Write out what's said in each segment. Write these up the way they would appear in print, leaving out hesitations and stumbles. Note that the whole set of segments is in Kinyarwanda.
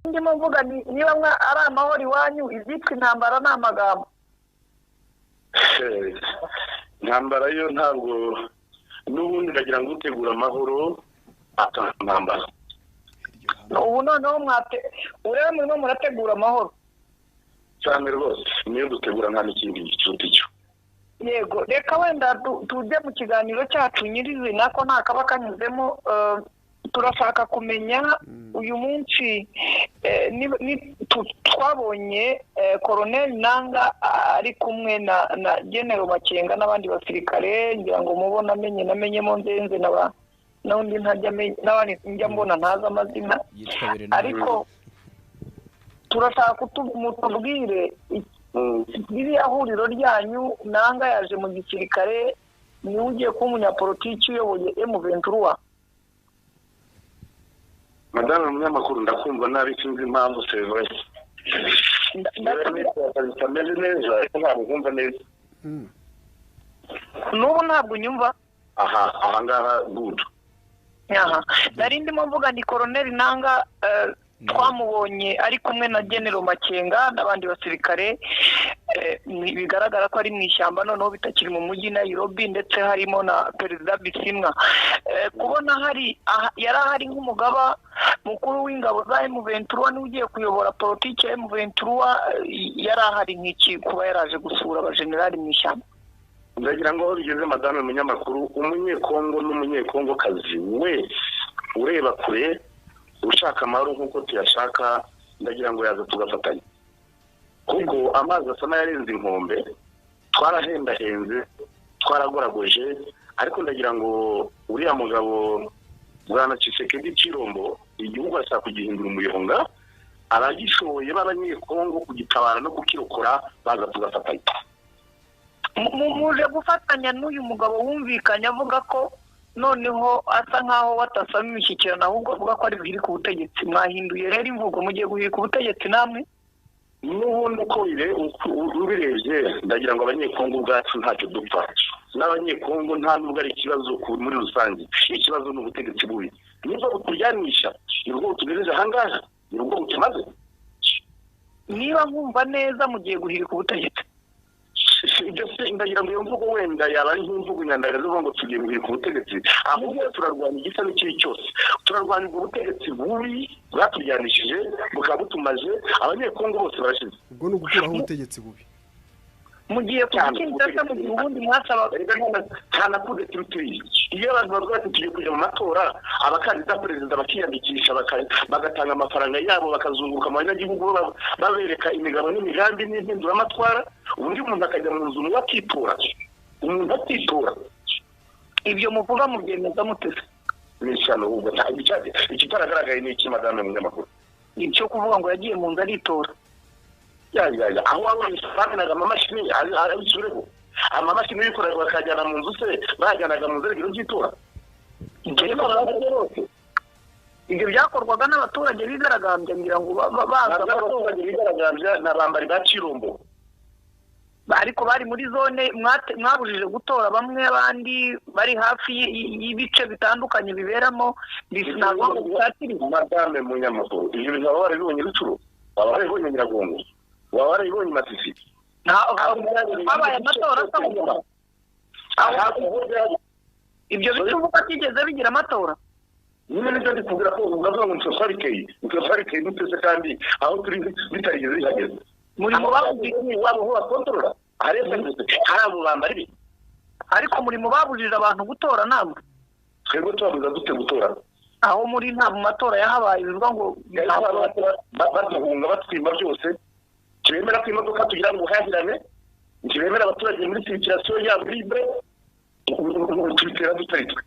ndimo mvuga niba ari amahoro iwanyu ibyitwa intambara n'amagambo. Intambara yo ntabwo n'ubundi ndagira ngo utegura amahoro atantambara. Ubu noneho urebe murimo murategura amahoro cyane rwose niyo dutegura nta n'ikindi gicuti cyo. Yego reka wenda tujye mu kiganiro cyacu nyirizina ko nta kaba kanyuzemo. Turashaka kumenya uyu munsi twabonye Colonel Nanga ari kumwe na General Makenga n'abandi basirikare ngira ngo mubona namenyemo nzenze n'undi n'abandi njya mbona ntaza amazina ariko turashaka kutubwire iriya huriro ryanyu Nanga yaje mu gisirikare niwe ugiye kuba umunyapolitiki uyoboye M23. Madame umunyamakuru ndakumva nabi sinzi impamvu Severe. Ndameze neza ntabwo nkumva neza. N'ubu ntabwo nyumva. Aha ngaha good. Nari ndimo mvuga ni Colonel Nanga twamubonye ari kumwe na General Makenga n'abandi basirikare bigaragara ko ari mu ishyamba noneho bitakiri mu mujyi Nairobi ndetse harimo na Perezida Bisimwa. Kubona yari ahari nk'umugaba mukuru w'ingabo za M23 niwe ugiye kuyobora politiki ya M23 yari ahari nk'iki kuba yaraje gusura abajenerali mu ishyamba. Ndagira ngo bigeze Madame umunyamakuru umunyekongo n'umunyekongokazi wese ureba kure ushaka amahoro nk'uko tuyashaka ndagira ngo yaza tugafatanya kuko amazi asa n'ayarenze inkombe twarahendahenze twaragoragoje ariko ndagira ngo uriya mugabo Bwana Tshisekedi Chirombo igihugu ashaka kugihindura umuyonga abagishoboye b'abanyekongo kugitabara no kukirokora baza tugafatanya. Muje gufatanya n'uyu mugabo wumvikanye avuga ko noneho asa nkaho watasaba imishyikirano ahubwo avuga ko ari biri ku butegetsi. Mwahinduye rero imvugo mugiye guhirika ubutegetsi namwe n'ubundi uko ubirebye ndagira ngo abanyekongo ubwacu ntacyo dupfa n'abanyekongo nta nubwo ari ikibazo muri rusange. Ikibazo ni ubutegetsi bubi nibwo buturyanisha nibwo butugejeje ahangaha nibwo butumaze. Niba nkumva neza mugiye guhirika ubutegetsi ibyo se ndagira ngo iyo mvugo wenda yaba ari nk'imvugo nyandagazi uvuga ngo tugiye guhirika ubutegetsi ahubwo turarwanya igisa n'ikiri cyose. Turarwanya ubutegetsi bubi bwaturyanishije bukaba butumaje abanyekongo bose barashize. Ubwo ni ugukuraho ubutegetsi bubi mugiye kukinza mu gihe ubundi mwasaba kana kude turi iyo abantu bavuga ati tugiye kujya mu matora abakandida perezida bakiyandikisha bagatanga amafaranga yabo bakazunguruka mu banyagihugu babereka imigabo n'imigambi n'impindura amatwara ubundi umuntu akajya mu nzu akitora umuntu atitora. Ibyo muvuga mu byemeza mutese n'ishyano ubwo ikitaragaragaye ni iki Madame umunyamakuru icyo kuvuga ngo yagiye mu nzu aritora aho abanaga amamashini arabisureho amamashini y'ikoraga bakajyana mu nzu se bajyanaga mu nzego z'itora. Ibyo byakorwaga n'abaturage bigaragambya ngira ngo baza abaturage bigaragambya n'abambari ba Chirombo ariko bari muri zone mwabujije gutora bamwe abandi bari hafi y'ibice bitandukanye biberamo bisinagwa mu cyatiri. Madame munyamakuru ibyo bizaba baribonye Rucuru baba baribonye Nyiragongo baba baribonye Masisi habaye amatora ibyo bituvuga kigeze bigira amatora. Nyine nicyo ndikubwira ko uvuga ngo ntsofarike n'utese kandi aho turi bitarigeze bihageze muri mu babujije wabo ho bakontorora harabo bambari ariko muri mu babujije abantu gutora namwe twebwe tubabuza dute gutora aho muri nta mu matora yahabaye bivuga ngo baduhunga batwimba byose kibemera ko imodoka tugira ngo hahirane kibemera abaturage muri circulation ya libre twitera dutaritwe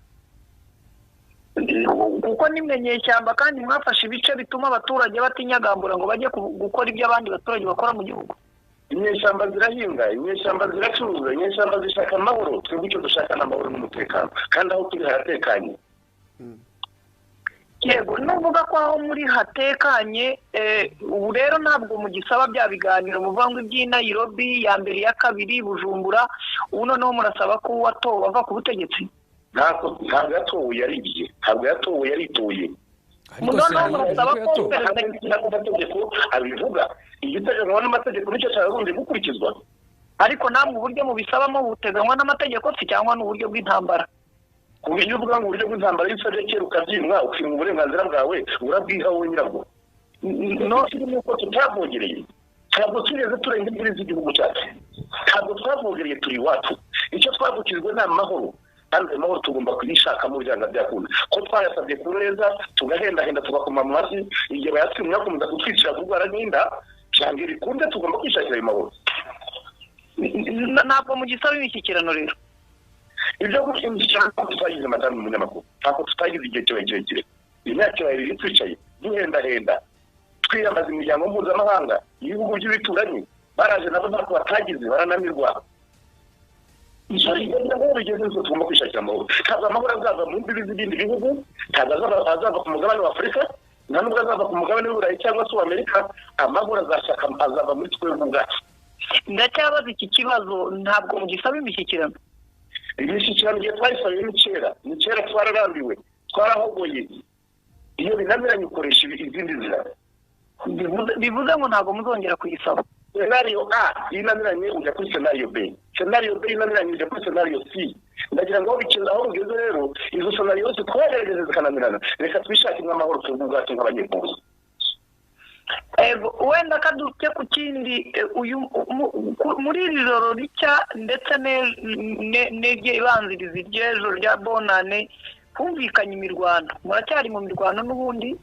kuko nimenyeshyamba kandi mwafashe ibice bituma abaturage batinyagambura ngo bajye gukora ibyo abandi baturage bakora mu gihugu. Inyeshyamba zirahinga inyeshyamba ziracuruza inyeshyamba zishaka amahoro twebwe icyo dushaka n'amahoro n'umutekano kandi aho turi haratekanye. Yego nuvuga ko aho muri hatekanye ubu rero ntabwo mugisaba bya biganiro muvuga ngo iby'i Nairobi ya mbere ya kabiri Bujumbura ubu noneho murasaba ko watowe ava ku butegetsi. Ntabwo yatowe yaribye ntabwo yatowe yaritoye amategeko abivuga igiteganywa n'amategeko nicyo cyagombye gukurikizwa ariko namwe uburyo mubisabamo buteganywa n'amategeko si cyangwa n'uburyo bw'intambara ku buryo uvuga ngo uburyo bw'intambara iyo usabye kera ukabyimwa ukinga uburenganzira bwawe urabwiha wowe nyirabwo no kirimo ko tutavogereye ntabwo twigeze turenga imbibi z'igihugu cyacu ntabwo twavogereye turi iwacu icyo twavukijwe ni amahoro kandi amahoro tugomba kuyishakamo byanga byakunda ko twayasabye ku neza tugahendahenda tugakoma mu masi igihe bayatwimye bakomeza kutwicira kurwara n'inda byanga bikunde tugomba kwishakira ayo mahoro ntabwo mu gisaba imishyikirano rero ibyo gushyikirana tutagize madamu umunyamakuru ntabwo tutagize igihe kirekire imyaka ibiri twicaye duhendahenda twiyambaza imiryango mpuzamahanga ibihugu by'ibituranyi baraje nabo ntako batagize barananirwa tugomba kwishakira amahoro ntabwo amahoro azava mu mbibi z'ibindi bihugu ntabwo azava ku mugabane wa afurika nta nubwo azava ku mugabane w'uburayi cyangwa se w'amerika amahoro azava muri twebwe ubwacu ndacyabaza iki kibazo ntabwo mugisaba imishyikirano imishyikirano igihe twayisabiye ni kera twararambiwe twarahogoye iyo binaniranye ukoresha izindi nzira bivuze ngo ntabwo muzongera kuyisaba senariyo A inaniranye ujya kuri senariyo B senariyo B inaniranye ujya kuri senariyo C ndagira ngo aho bigeze rero izo senariyo zose twagerageza zikananirana reka twishakire amahoro twebwe ubwacu nk'abanyekongo wenda kaduke ku kindi muri iri joro ricya ndetse n'ibanziriza iry'ejo rya bonane humvikanye imirwano muracyari mu mirwano n'ubundi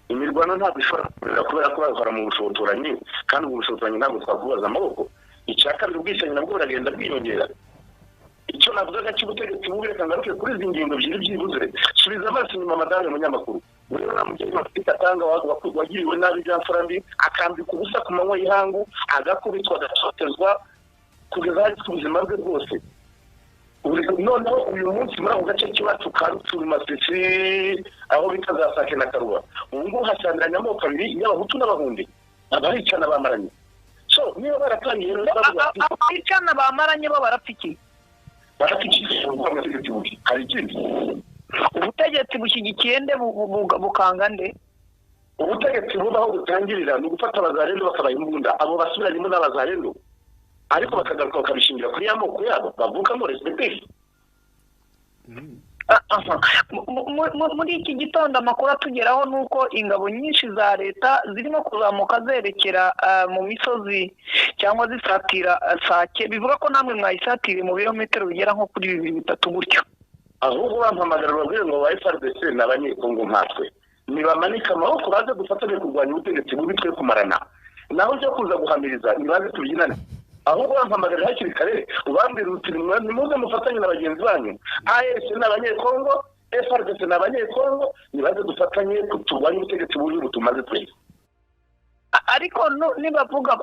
imirwano ntabwo ishobora kubera ko bakora mu bushotoranyi kandi ubwo bushotoranyi ntabwo twakubaza amaboko icya kabiri ubwicanyi nabwo buragenda bwiyongera icyo navugaga cy'ubutegetsi bubi reka ngaruke kuri izi ngingo ebyiri byibuze subiza amaso inyuma madamu munyamakuru buriya nta mugeni bafite atanga wagiriwe nabi bya mfurambi akambika ubusa ku manywa y'ihangu agakubitwa agatotezwa kugeza hari ubuzima bwe bwose noneho uyu munsi muri ako gace k'iwacu ka rutsuru masisi aho bita za sake na karuba ubu ngubu hasangiranye amoko abiri y'abahutu n'abahundi abaricana bamaranye so niba baratangiye abaricana bamaranye bo barapfa iki hari ikindi ubutegetsi bushyigikiye nde bukanga nde ubutegetsi bubaho butangirira ni ugufata abazarendo bakabaha imbunda abo basubiranyemo n'abazarendo ariko bakagaruka bakabishingira kuri ya moko yabo bavukamo respektive muri iki gitondo amakuru atugeraho ni uko ingabo nyinshi za leta zirimo kuzamuka zerekera mu misozi cyangwa zisatira sake bivuga ko namwe mwayisatire mu birometero bigera nko kuri 2-3 gutyo ahubwo bampamagara babwire ngo ba FARDC n'abanyekongo nkatwe nibamanika amaboko baze dufatanye kurwanya ubutegetsi bubi twe kumarana naho cyo kuza guhamiriza nibaze tubyinane ahubwo bampamagarira hakiri kare ubambira uti nimuze mufatanye na bagenzi banyu AS n'abanyekongo FARDC n'abanyekongo nibaze dufatanye turwanya ubutegetsi bubi butumaze twese ariko nibavuga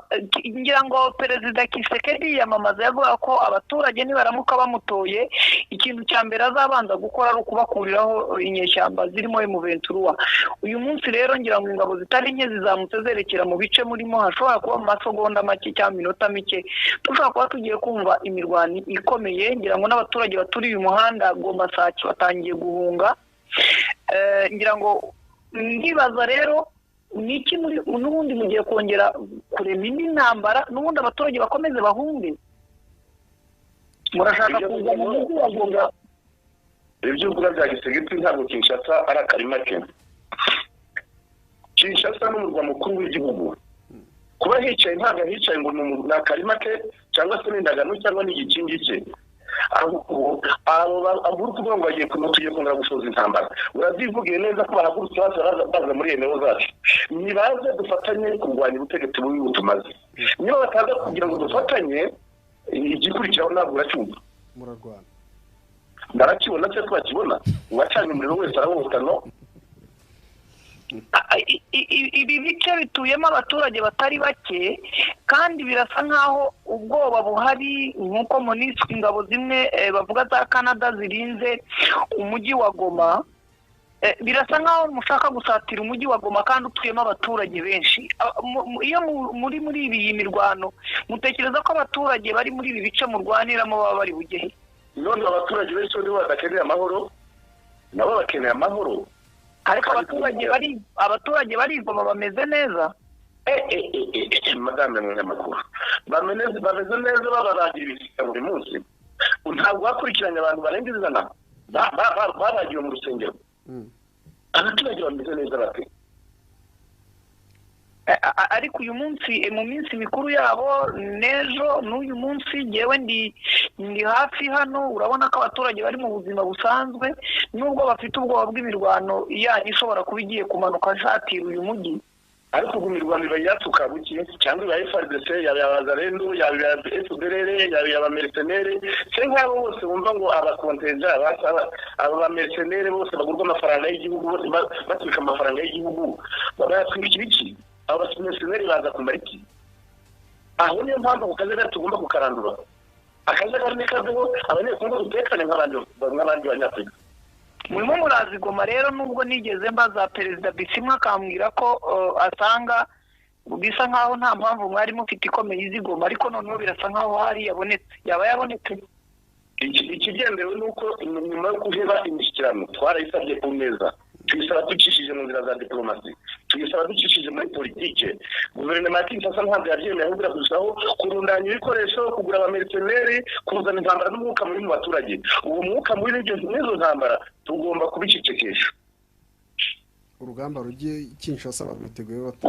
ngira ngo perezida Kisekedi yamamaza yavuga ko abaturage nibaramuka bamutoye ikintu cya mbere azabanza gukora ari ukubakuriraho inyeshyamba zirimo M23 uyu munsi rero ngira ngo ingabo zitari nke zizamutse zerekera mu bice murimo hashobora kuba mu masegonda make cyangwa minota mike dushobora kuba tugiye kumva imirwano ikomeye ngira ngo n'abaturage baturiye umuhanda Goma Sake batangiye guhunga ngira ngo ndibaza rero niki muri n'ubundi mugiye kongera kurema indi ntambara n'ubundi abaturage bakomeze bahunge murashaka kuza mu mujyi wa Goma ibyo uvuga bya Gisegeti ntabwo Kinshasa ari akarima ke Kinshasa n'umurwa mukuru w'igihugu kuba hicaye ntabwo hicaye ngo ni akarima ke cyangwa se n'indagano cyangwa n'igikingi cye abo kuvuga ngo bagiye tugiye kongera gushoza intambara urazivugiye neza ko bahagurutse baza muri eneo zacu nibaze dufatanye kurwanya ubutegetsi bubi butumaze niba bataza kugira ngo dufatanye igikurikiraho ntabwo uracyumva murarwana ndarakibona se twakibona uwacanye umuriro wese arawuta no ibi bice bituyemo abaturage batari bake kandi birasa nkaho ubwoba buhari nkuko MONUSCO ingabo zimwe bavuga za Canada zirinze umujyi wa Goma birasa nkaho mushaka gusatira umujyi wa Goma kandi utuyemo abaturage benshi iyo muri ibi mirwano mutekereza ko abaturage bari muri ibi bice murwaniramo baba bari bugehe none abaturage benshi nibo badakeneye amahoro nabo bakeneye amahoro ariko abaturage barigoma bameze neza. Madame Munyamakuru bameze neza babaragira ibisika buri munsi. Ntabwo bakurikiranye abantu barenga ijana baragiye mu rusengero. Abaturage bameze neza bate? Ariko uyu munsi mu minsi mikuru yabo nejo n'uyu munsi jewe ndi hafi hano, urabona ko abaturage bari mu buzima busanzwe nubwo bafite ubwoba bw'imirwano yanyu ishobora kuba igiye kumanuka shatira uyu mujyi. Ariko imirwano yatuka buki cyangwa ya FARDC y'abazarendo ya FDLR ya mercenaires cyangwa abo bose bumva ngo abakonteja aba mercenaires bose bagurwa amafaranga y'igihugu bose batwika amafaranga y'igihugu bayatwikira iki? Aba mercenaires baza kumara iki? Aho niyo mpamvu ku kazi tugomba kukarandura. Akazi karimo kabeho abanyekongo dutekane nk'abandi banyafrika. Murimo murazigoma rero nubwo nigeze mbaza Perezida Bisimwa akambwira ko asanga bisa nkaho nta mpamvu mwari mufite ikomeye izigoma, ariko noneho birasa nkaho hari yaba yabonetse. Ikigendewe nuko nyuma yo kuheba imishyikirano twarayisabye ku meza, tuyisaba ducishije mu nzira za diplomasi, tuyisaba ducishije muri politike. Guverinoma ya Kinshasa ntabwo yabyemeye, ahubwo irarushaho kurundanya ibikoresho, kugura abamercenaires, kuzana intambara n'umwuka mubi mu baturage. Uwo mwuka mubi n'izo ntambara tugomba kubicecekesha. Urugamba rugiye Kinshasa babiteguye bate?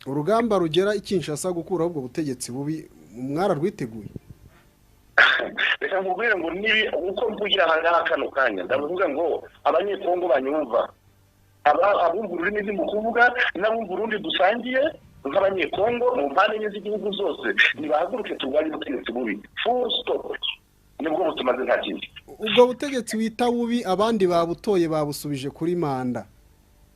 Urugamba rugera Kinshasa gukuraho ubwo butegetsi bubi mwararwiteguye? Reka nkubwire ngo nibi uko mvugira hanga kano kanya ndavuga ngo abanyekongo banyumva abumva ururimi mu kuvuga n'abumva urundi dusangiye nk'abanyekongo mu mpande z'igihugu zose nibahaguruke turwanye ubutegetsi bubi. Full stop. Nibwo butumaze nta kindi. Ubwo butegetsi wita bubi abandi babutoye babusubije kuri manda.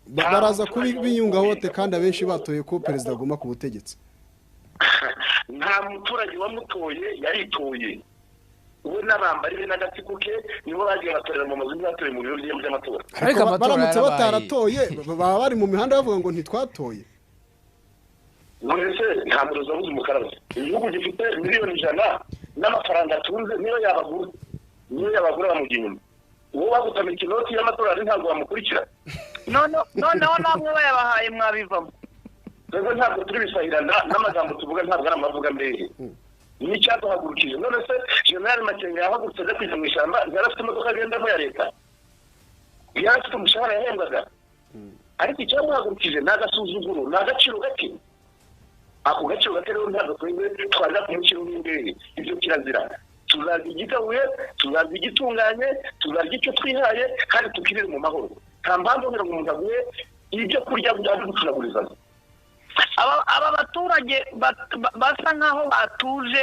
Baraza kubiyunga hote kandi abenshi batoye ko perezida agomba ku butegetsi. Nta muturage wamutoye yaritoye. Uwe n'abambari be n'agatsiko ke nibo bagiye batorera mu mazu y'abatoye mu biro by'amatora. Ariko baramutse bataratoye baba bari mu mihanda bavuga ngo ntitwatoye. Mwese nta murozo w'umukarazi. Igihugu gifite miliyoni 100 n'amafaranga atunze niyo yabagura bamugiye inyuma. Uwo bagutamika inoti y'amatora ari ntabwo bamukurikira. Noneho namwe bayabahaye mwabivamo. Rego ntabwo turi bisahirana n'amagambo tuvuga ntabwo ari amavuga mbere. Ni cyaduhagurukije. None se General Makenga yahagurutse ajya kwiga mu ishyamba, yarafite imodoka agendamo ya leta, yarafite umushahara yahembwaga. Ariko icyamuhagurukije ni agasuzuguro, ni agaciro gake. Ako gaciro gake rero ntabwo twaza kumushyira imbere. Ibyo kirazira. Tuzarya igitabuye, tuzarya igitunganye, tuzarya icyo twihaye kandi tukirire mu mahoro. Nta mpamvu ngo umuntu aguye ibyo kurya byaje gucuragurizana. Aba baturage basa nkaho batuje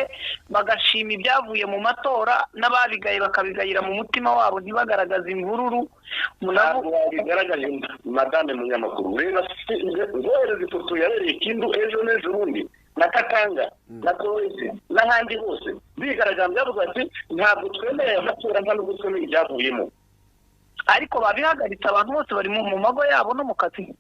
bagashima ibyavuye mu matora n'ababigaye bakabigayira mu mutima wabo ntibagaragaza imvururu. Ntabwo bigaragaje Madame Munyamakuru. Reba zohereza ifoto yabereye Kindu ejo n'ejobundi na Katanga na Kolwezi n'ahandi hose bigaragambya bavuga ati ntabwo twemereye amatora nta nubwo twemeye ibyavuyemo. Ariko babihagaritse abantu bose bari mu mago yabo no mu kazi.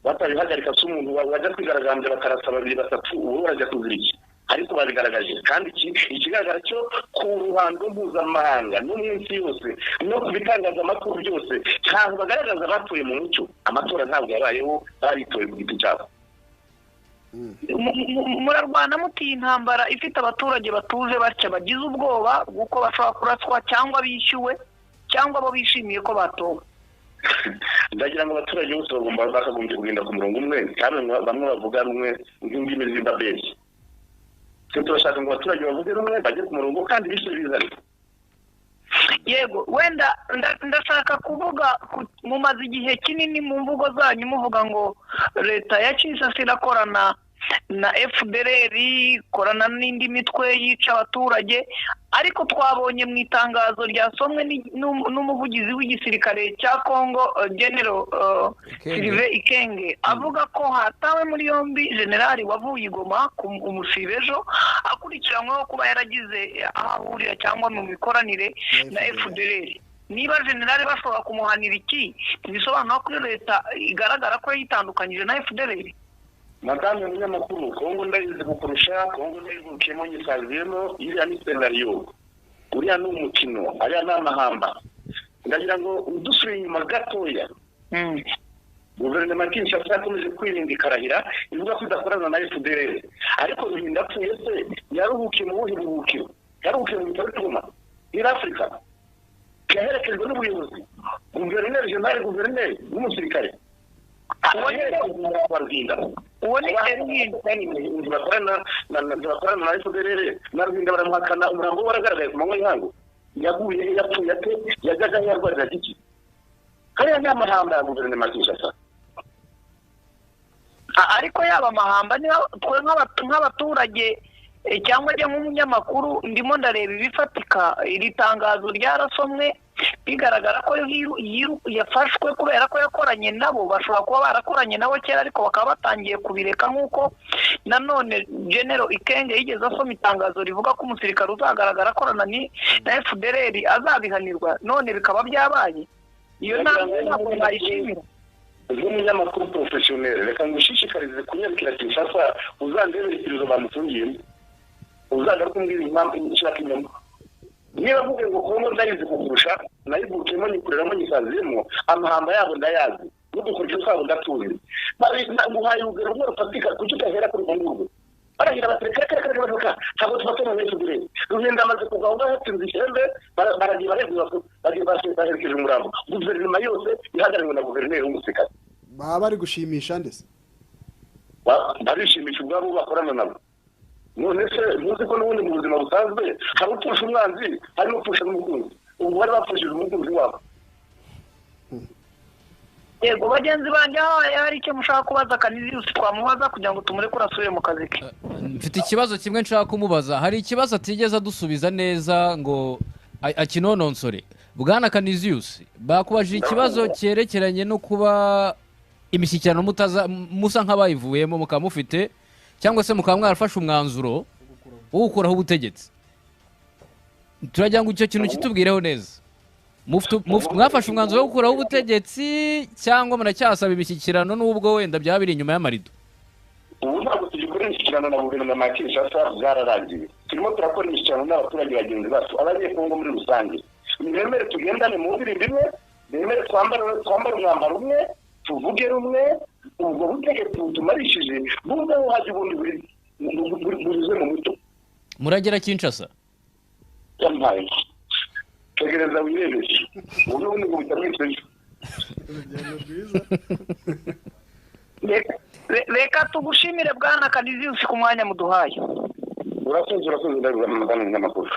Batabihagarika se umuntu wajya kwigaragambya bakarasa 2-3 ubu barajya kuzira iki? Ariko babigaragaje kandi ikigaragara cyo ku ruhando mpuzamahanga no mu isi yose no ku bitangazamakuru byose ntabwo bagaragaza batuye mu mucyo. Amatora ntabwo yabayeho, baritoye ku giti cyabo. Murarwana muti intambara ifite abaturage batuje batya bagize ubwoba bw'uko bashobora kuraswa cyangwa bishyuwe cyangwa bo bishimiye ko batowe. Ndagira ngo abaturage bose bakagombye kugenda ku murongo umwe kandi bamwe bavuga rumwe nk'indimi z'indabeshyi. Turashaka ngo abaturage bavuge rumwe bajye ku murongo kandi bisubizane. Yego wenda ndashaka kuvuga mumaze igihe kinini mu mvugo zanyu muvuga ngo leta ya Kinshasa irakorana na FDLR korana n'indi mitwe yica abaturage, ariko twabonye mu itangazo ryasomwe n'umuvugizi w'igisirikare cya Kongo General Sylvain Ikenge avuga ko hatawe muri yombi generali wavuye Igoma ku Musibejo akurikiranyweho kuba yaragize ahahurira cyangwa mu mikoranire na FDLR. Niba generali bashobora kumuhanira iki bisobanura ko leta igaragara ko yitandukanyije na FDLR. Madame Munyamakuru, Kongo ndayize gukurusha, Kongo ndayivukiyemo nyisaziyemo iriya ni scenario. Uriya ni umukino, ariya ni amahamba. ndagira ngo dusubiye inyuma gatoya guverinoma ya Kinshasa yakomeje kwirinda ikarahira ivuga ko idakorana na FDLR ariko Ruhinda apfuye se yaruhukiye mu buhe buhukiro yaruhukiye mu bitaro by'Goma muri Afurika yaherekejwe n'ubuyobozi guverineri general guverineri n'umusirikare uwo ni Ruhinda bakorana na FDLR na Ruhinda baramuhakana umurambo waragaragaye ku manywa y'ihangu yaguye yapfuye ate yajyaga yarwarira iki kariya ni amahamba ya guverinoma ya Kinshasa ariko yaba amahamba twe nk'abaturage cyangwa njye nk'umunyamakuru ndimo ndareba ibifatika iri tangazo ryarasomwe bigaragara ko yafashwe kubera ko yakoranye nabo bashobora kuba barakoranye nabo kera ariko bakaba batangiye kubireka nk'uko nanone General Ikenge yigeze asoma itangazo rivuga ko umusirikare uzagaragara akorana na FDLR azabihanirwa none bikaba byabaye iyo ntabwo nayishimira nk'umunyamakuru professionnel reka ngushishikarize kunyarukira Kinshasa uzandebera ikirizo bamufungiyemo uzagaruka umbwira impamvu nshaka inyuma niba mvuge ngo Kongo ndayizi kukurusha nayivukiyemo nyikoreramo nyisaziyemo amahamba yabo ndayazi n'udukoryo twabo ndatuzi nguhaye urugero rumwe rufatika kuki utahera kuri urwo ngurwo baragira baterekare bavuga ntabwo tufatana n'ejo dire Ruhinda amaze kuva aho hatsinze ihembe baragiye baherekeje umurambo guverinoma yose ihagarariwe na guverineri w'umusirikare baba bari gushimisha ndetse barishimisha ubwabo bakorana nabo none se muzi ko n'ubundi mu buzima busanzwe hari upfusha umwanzi hari n'upfusha n'umukunzi ubu bari bapfushije umukunzi wabo yego bagenzi banjye hari icyo mushaka kubaza Canisius twamubaza kugira ngo tumurekure asubire mu kazi ke mfite ikibazo kimwe nshaka kumubaza hari ikibazo atigeze adusubiza neza ngo akinononsore bwana Canisius bakubajije ikibazo cyerekeranye no kuba imishyikirano musa nk'abayivuyemo mukaba mufite cyangwa se mukaba mwarafashe umwanzuro wo gukuraho ubutegetsi turagira ngo icyo kintu kitubwireho neza mwafashe umwanzuro wo gukuraho ubutegetsi cyangwa muracyasaba imishyikirano n'ubwo wenda byaba biri inyuma y'amarido ubu ntabwo tugikora imishyikirano na guverinoma ya Kinshasa byararangiye turimo turakora imishyikirano n'abaturage bagenzi bacu abanyekongo muri rusange mwemere tugendane mu ndirimbo imwe mwemere twambare umwambaro umwe tuvuge rumwe ubwo butegetsi butumarishije bumve aho hajya ubundi burize mu muto muragera Kinshasa yampaye tegereza wirebeshe ubundi ngo bitamwitseje reka tugushimire bwana Canisius ku mwanya muduhaye urakoze ndabona n'amakuru